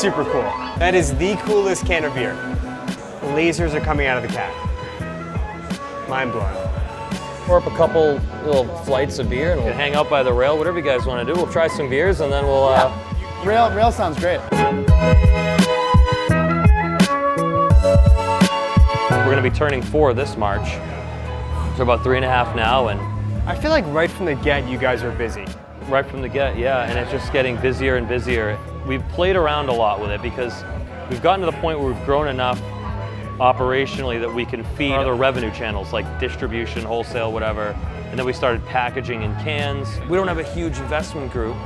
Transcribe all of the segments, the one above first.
super cool. That is the coolest can of beer. Lasers are coming out of the can. Mind blowing. Pour up a couple little flights of beer and we'll hang out by the rail, whatever you guys want to do. We'll try some beers and then we'll... Rail sounds great. We're going to be turning 4 this March. So about 3.5 now, and I feel like right from the get, you guys are busy. right from the get, yeah, and it's just getting busier and busier. We've played around a lot with it because we've gotten to the point where we've grown enough operationally that we can feed other revenue channels like distribution, wholesale, whatever. And then we started packaging in cans. We don't have a huge investment group.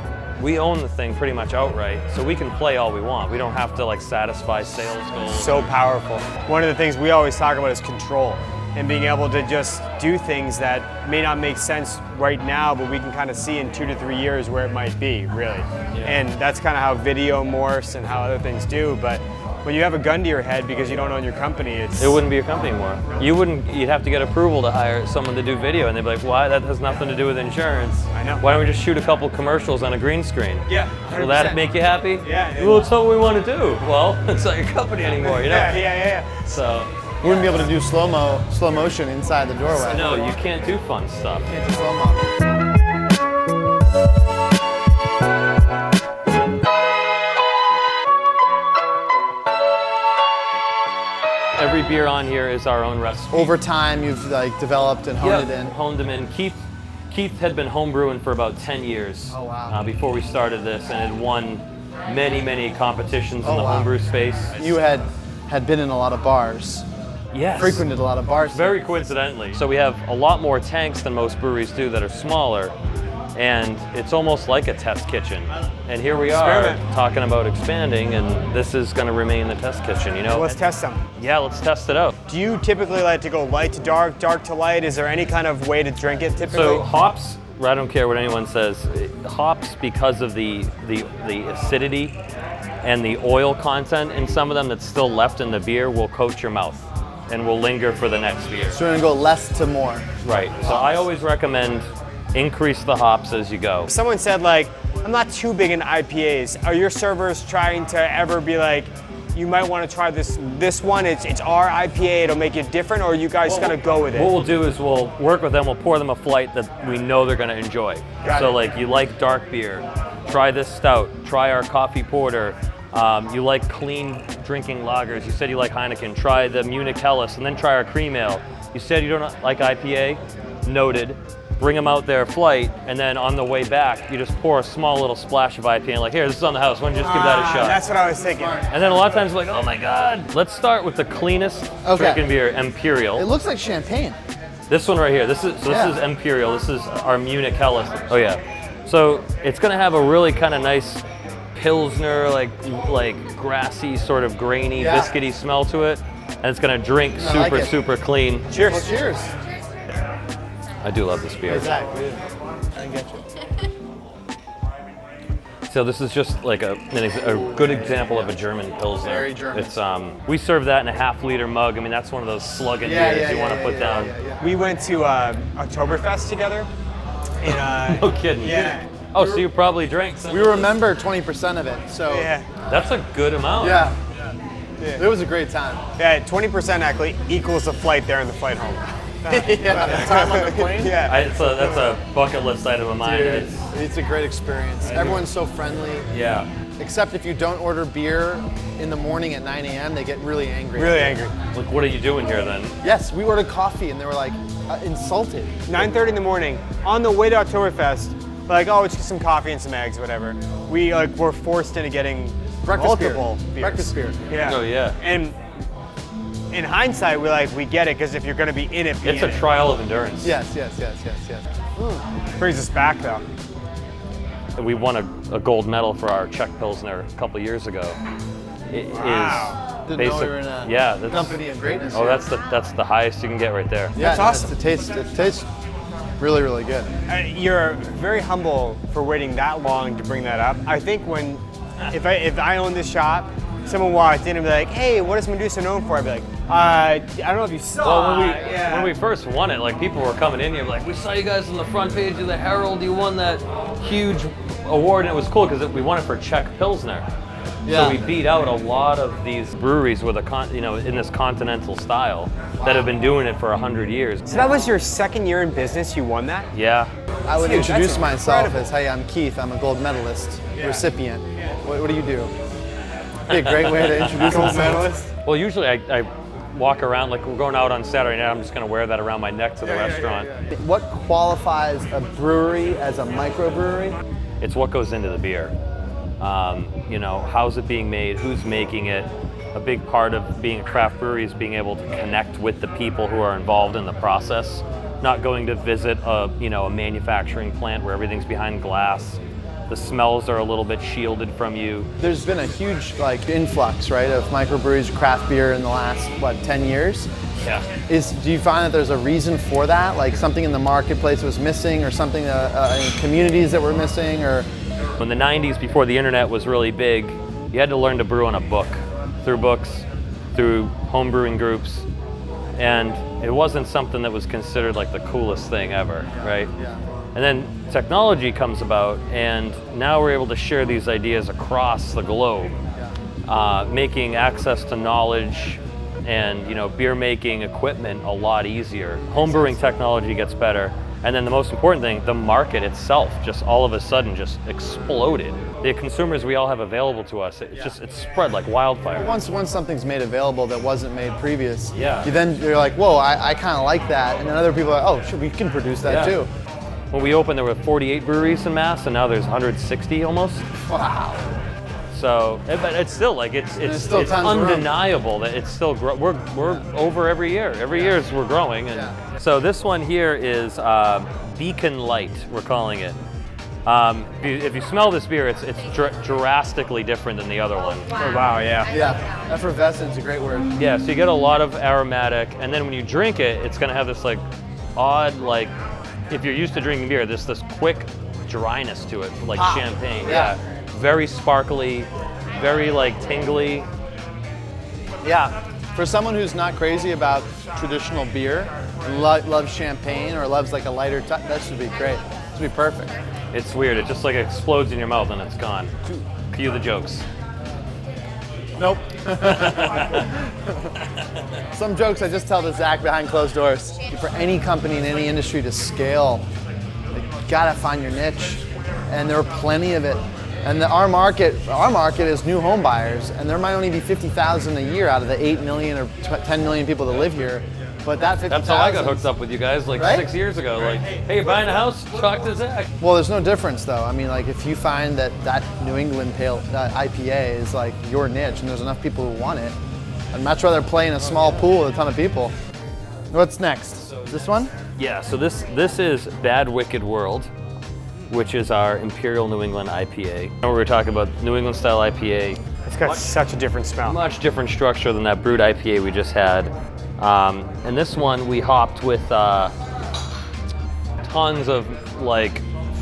We own the thing pretty much outright, so we can play all we want. We don't have to like satisfy sales goals. So powerful. One of the things we always talk about is control and being able to just do things that may not make sense right now, but we can kind of see in 2 to 3 years where it might be, really. Yeah. And that's kind of how video morphs and how other things do. But when you have a gun to your head because you don't own your company, it wouldn't be your company anymore. You'd have to get approval to hire someone to do video, and they'd be like, why? That has nothing to do with insurance. I know. Why don't we just shoot a couple commercials on a green screen? Yeah, 100%. Will that make you happy? Yeah. Well, it's not what we want to do. Well, it's not your company anymore, you know? Yeah. So. We wouldn't be able to do slow motion inside the doorway. No, you can't do fun stuff. You can't do slow-mo. Every beer on here is our own recipe. Over time, you've like developed and honed it in. Honed them in. Keith had been homebrewing for about 10 years. Oh, wow. Before we started this, and had won many competitions in the homebrew space. You had been in a lot of bars. Yes. Frequented a lot of bars. Very coincidentally. So we have a lot more tanks than most breweries do that are smaller, and it's almost like a test kitchen. And here we are talking about expanding, and this is going to remain the test kitchen, you know? So let's test them. Yeah, let's test it out. Do you typically like to go light to dark, dark to light? Is there any kind of way to drink it typically? So hops, I don't care what anyone says, hops, because of the acidity and the oil content in some of them that's still left in the beer, will coat your mouth and will linger for the next beer. So we're gonna go less to more. Right, so I always recommend increase the hops as you go. Someone said like, I'm not too big in IPAs. Are your servers trying to ever be like, you might want to try this one, it's our IPA, it'll make it different, or are you guys gonna go with it? What we'll do is we'll work with them, we'll pour them a flight that we know they're gonna enjoy. So like, you like dark beer, try this stout, try our coffee porter. You like clean drinking lagers. You said you like Heineken. Try the Munich Helles and then try our cream ale. You said you don't like IPA. Noted. Bring them out their flight, and then on the way back, you just pour a small little splash of IPA and like, here, this is on the house. Why don't you just give that a shot? That's what I was thinking. And then a lot of times, like, oh my God. Let's start with the cleanest drinking beer, Imperial. It looks like champagne. This one right here. This is Imperial. This is our Munich Helles. Oh yeah. So it's gonna have a really kind of nice Pilsner, like grassy, sort of grainy, biscuity smell to it, and it's gonna drink super clean. Cheers. Well, cheers. I do love this beer. Zack, I didn't get you. So this is just like a good example of a German Pilsner. Very German. It's we serve that in a half-liter mug. I mean, that's one of those slugging beers you want to put down. We went to Oktoberfest together. No kidding. Yeah. Oh, so you probably drank some. We remember 20% of it, so. Yeah. That's a good amount. Yeah. It was a great time. Yeah, 20% actually equals the flight there and the flight home. Time on the plane. Yeah. That's a bucket list item of mine. Dude, it's a great experience. Everyone's so friendly. Yeah. Except if you don't order beer in the morning at 9 a.m., they get really angry. Really angry. Like, what are you doing here then? Yes, we ordered coffee and they were like insulted. 9:30 in the morning, on the way to Oktoberfest, like, oh, it's just some coffee and some eggs, whatever. We were forced into getting multiple beers. Breakfast beer. Yeah. Oh yeah. And in hindsight, we get it, because if you're going to be in it, It's a trial of endurance. Yes. Brings us back though. We won a gold medal for our Czech Pilsner a couple years ago. It Wow. is Didn't know we were in a company of greatness. Oh, that's the highest you can get right there. Yeah, That's awesome. It tastes really, really good. You're very humble for waiting that long to bring that up. I think if I owned this shop, someone walked in and be like, hey, what is Medusa known for? I'd be like, I don't know if you saw. Well, when we first won it, like, people were coming in here like, we saw you guys on the front page of the Herald. You won that huge award, and it was cool because we won it for Czech Pilsner. So we beat out a lot of these breweries with in this continental style that have been doing it for 100 years. So that was your second year in business, you won that? Yeah. I would Dude, introduce that's myself incredible. as, hey, I'm Keith. I'm a gold medalist recipient. What do you do? Be a great way to introduce Gold myself. medalist? Well, usually I walk around, like we're going out on Saturday night, I'm just gonna wear that around my neck to the restaurant. What qualifies a brewery as a microbrewery? It's what goes into the beer. How's it being made, who's making it. A big part of being a craft brewery is being able to connect with the people who are involved in the process, not going to visit a manufacturing plant where everything's behind glass. The smells are a little bit shielded from you. There's been a huge influx, right, of microbreweries, craft beer in the last 10 years. Yeah. Do you find that there's a reason for that? Like something in the marketplace was missing, or something in communities that were missing, or? In the 90s, before the internet was really big, you had to learn to brew on a book, through books, through home brewing groups, and it wasn't something that was considered like the coolest thing ever, right? Yeah. And then technology comes about, and now we're able to share these ideas across the globe, making access to knowledge and beer making equipment a lot easier. Home brewing technology gets better, and then the most important thing, the market itself just all of a sudden just exploded. The consumers we all have available to us, it's spread like wildfire. Once something's made available that wasn't made previous, Yeah. you're like, whoa, I kind of like that, and then other people are like, oh, sure, we can produce that too. When we opened, there were 48 breweries in Mass, and now there's 160 almost. Wow. So, but it's still it's still tons of room. undeniable that it's still we're over every year. Every year we're growing, and so this one here is Beacon Light. We're calling it. If you smell this beer, it's drastically different than the other one. Oh, wow, yeah. Yeah, effervescent is a great word. Yeah, so you get a lot of aromatic, and then when you drink it, it's gonna have this odd if you're used to drinking beer, this quick dryness to it, like champagne. Yeah. Very sparkly, very tingly. Yeah, for someone who's not crazy about traditional beer, loves champagne or loves a lighter touch, that should be great. This would be perfect. It's weird, it just explodes in your mouth and it's gone. Cue the jokes. Nope. Some jokes I just tell to Zack behind closed doors. For any company in any industry to scale, you gotta find your niche, and there are plenty of it. And our market is new home buyers, and there might only be 50,000 a year out of the 8 million or 10 million people that live here. But that 50,000. That's how I got hooked up with you guys Right? 6 years ago. Hey, you're buying a house? Talk to Zack. Well, there's no difference though. I mean, if you find that New England Pale IPA is your niche, and there's enough people who want it, I'd much rather play in a small pool with a ton of people. What's next? This one? Yeah, so this is Bad Wicked World, which is our Imperial New England IPA. We were talking about New England style IPA. It's got such a different smell. Much different structure than that brewed IPA we just had. And this one we hopped with tons of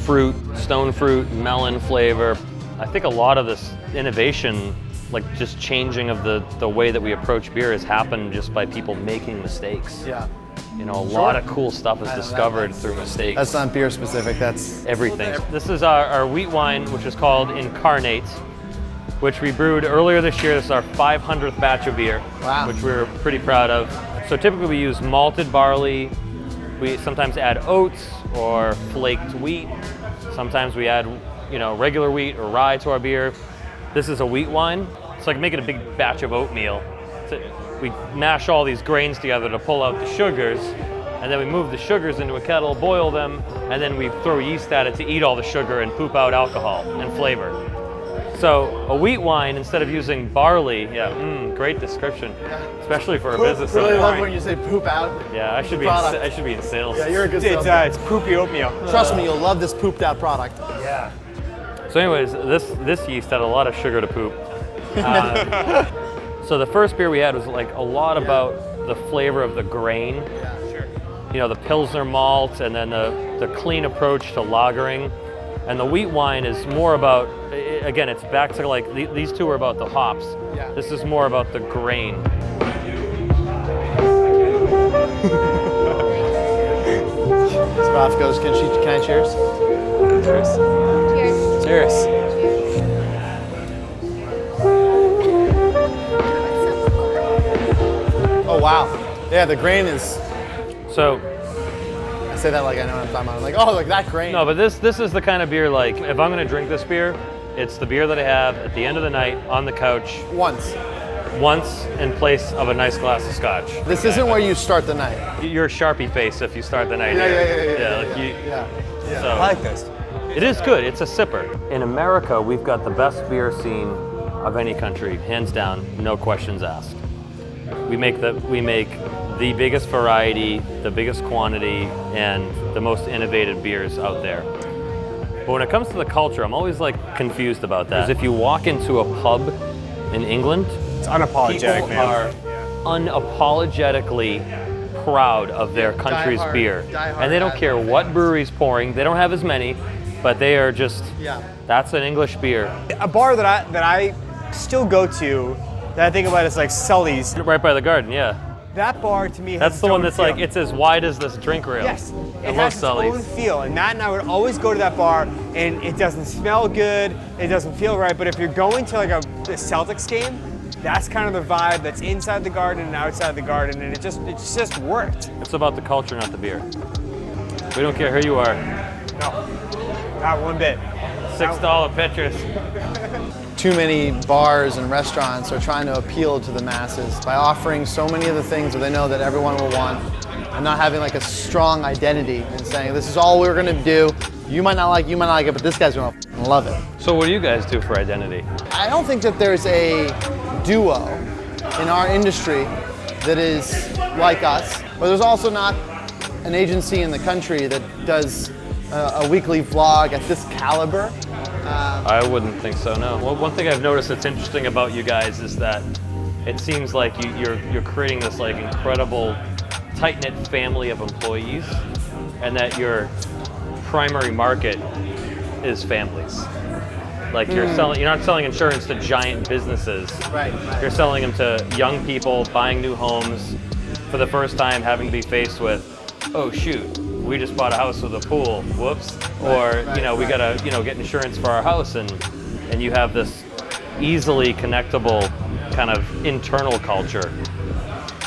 fruit, stone fruit, melon flavor. I think a lot of this innovation, just changing of the way that we approach beer, has happened just by people making mistakes. Yeah. A lot of cool stuff is discovered through mistakes. That's not beer specific, that's Everything. This is our wheat wine, which is called Incarnate, which we brewed earlier this year. This is our 500th batch of beer, Wow. which we're pretty proud of. So typically we use malted barley. We sometimes add oats or flaked wheat. Sometimes we add, regular wheat or rye to our beer. This is a wheat wine. It's like making a big batch of oatmeal. We mash all these grains together to pull out the sugars, and then we move the sugars into a kettle, boil them, and then we throw yeast at it to eat all the sugar and poop out alcohol and flavor. So a wheat wine, instead of using barley, great description, especially for a business. Really owner. love when you say poop out. Yeah, I should be in sales. Yeah, you're a good salesman. It's poopy oatmeal. Trust me, you'll love this pooped out product. Yeah. So anyways, this yeast had a lot of sugar to poop. So the first beer we had was a lot about the flavor of the grain. Yeah, sure. The Pilsner malt, and then the clean approach to lagering. And the wheat wine is more about, again, it's back to these two are about the hops. Yeah. This is more about the grain. Ralph goes, can I cheers? Cheers. Cheers. Cheers. wow. Yeah, the grain is, So, I say that like I know what I'm talking about. I'm like, oh, like that grain. no, but this is the kind of beer, like, if I'm gonna drink this beer, it's the beer that I have at the end of the night on the couch Once. in place of a nice glass of scotch. This isn't where you start the night. You're a Sharpie face if you start the night Yeah, here. yeah. Like you, Yeah. So, I like this. it is good. It's a sipper. In America, we've got the best beer scene of any country, hands down, no questions asked. We make the biggest variety, the biggest quantity, and the most innovative beers out there. But when it comes to the culture, I'm always like confused about that. Because if you walk into a pub in England, It's unapologetic, people man. are unapologetically proud of their country's Die-hard- beer. die-hard And they don't care what brewery's pouring. They don't have as many, but they are just, that's an English beer. A bar that I still go to that I think about is like Sully's. Right by the garden, yeah. That bar to me has That's its the one own that's feel. like, it's as wide as this drink rail. Yes, I it love has its Sully's. own feel, and Matt and I would always go to that bar, and it doesn't smell good, it doesn't feel right, but if you're going to like a Celtics game, that's kind of the vibe that's inside the garden and outside the garden, and it just worked. It's about the culture, not the beer. We don't care who you are. No, not one bit. $6 pitchers. Too many bars and restaurants are trying to appeal to the masses by offering so many of the things that they know that everyone will want and not having like a strong identity and saying, this is all we're gonna do. You might not like it, but this guy's gonna love it. So what do you guys do for identity? I don't think that there's a duo in our industry that is like us, but there's also not an agency in the country that does a weekly vlog at this caliber. I wouldn't think so, no. Well, one thing I've noticed that's interesting about you guys is that it seems like you're creating this like incredible tight-knit family of employees, and that your primary market is families. Like you're not selling insurance to giant businesses. Right. You're selling them to young people buying new homes for the first time, having to be faced with, oh shoot, we just bought a house with a pool, whoops. Or, we gotta, get insurance for our house, and you have this easily connectable kind of internal culture.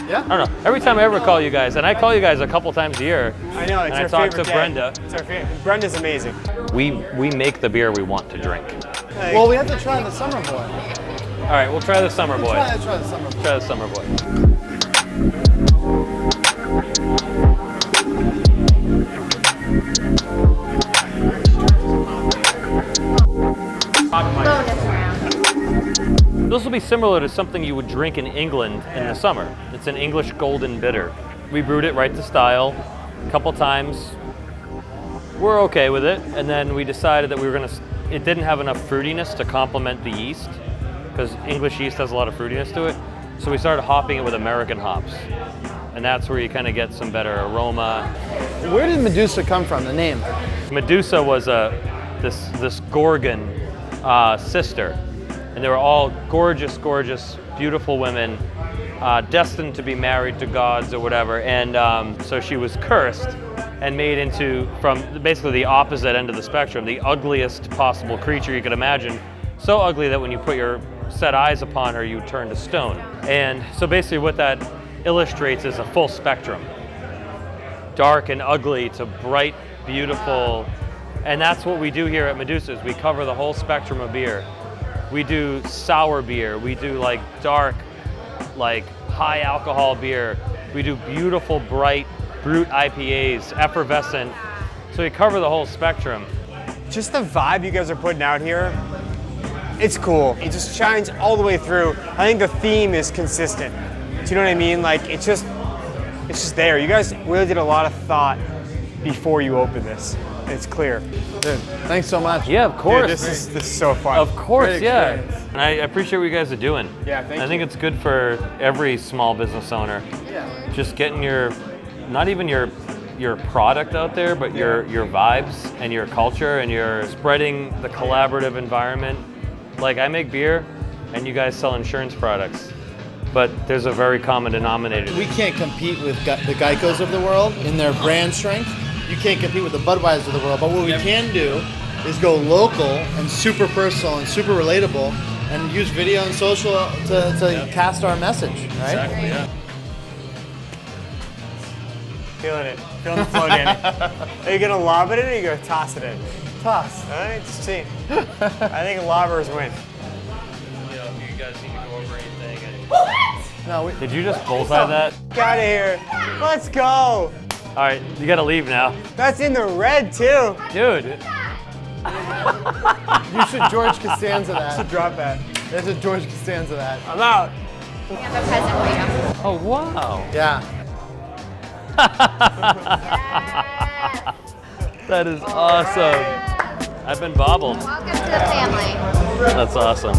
Yeah. I don't know, every time I ever call you guys, and I call you guys a couple times a year, I know, it's and I our talk favorite to day. Brenda. It's our favorite. Brenda's amazing. We make the beer we want to drink. Well, we have to try the Summer Boy. All right, we'll try the Summer Boy. Try the Summer Boy. Try the Summer Boy. This will be similar to something you would drink in England in the summer. It's an English golden bitter. We brewed it right to style a couple times. We're okay with it, and then we decided that it didn't have enough fruitiness to complement the yeast, because English yeast has a lot of fruitiness to it. So we started hopping it with American hops, and that's where you kind of get some better aroma. Where did Medusa come from, the name? Medusa was this Gorgon sister, and they were all gorgeous, gorgeous, beautiful women, destined to be married to gods or whatever. And so she was cursed and made into, from basically the opposite end of the spectrum, the ugliest possible creature you could imagine. So ugly that when you put your set eyes upon her, you turn to stone. And so basically what that illustrates is a full spectrum. Dark and ugly to bright, beautiful. And that's what we do here at Medusa, is we cover the whole spectrum of beer. We do sour beer, we do like dark, like high alcohol beer. We do beautiful, bright, brute IPAs, effervescent. So we cover the whole spectrum. Just the vibe you guys are putting out here, it's cool. It just shines all the way through. I think the theme is consistent. Do you know what I mean? Like it's just there. You guys really did a lot of thought before you opened this. It's clear. Dude, thanks so much. Yeah, of course. Dude, this is so fun. Of course, Great yeah. experience. And I appreciate what you guys are doing. Yeah, thank I think it's good for every small business owner. Yeah. Just getting not even your product out there, but your vibes and your culture, and you're spreading the collaborative environment. Like I make beer and you guys sell insurance products, but there's a very common denominator. We can't compete with the Geicos of the world in their brand strength. You can't compete with the Budweisers of the world, but what we can do is go local and super personal and super relatable and use video and social to cast our message, right? Exactly, yeah. Feeling it. Feeling the flow, Danny. Are you gonna lob it in or are you gonna toss it in? Toss. All right, let's see. I think lobbers win. You know, if you guys need to go over anything. No, we, Did you just bullseye that? Get out of here. Let's go. All right, you gotta leave now. That's in the red too. Dude. you should George Costanza that. Drop that. There's a George Costanza that. I'm out. We have a present for you. Oh, wow. Yeah. That is awesome. I've been bobbled. Welcome to the family. That's awesome.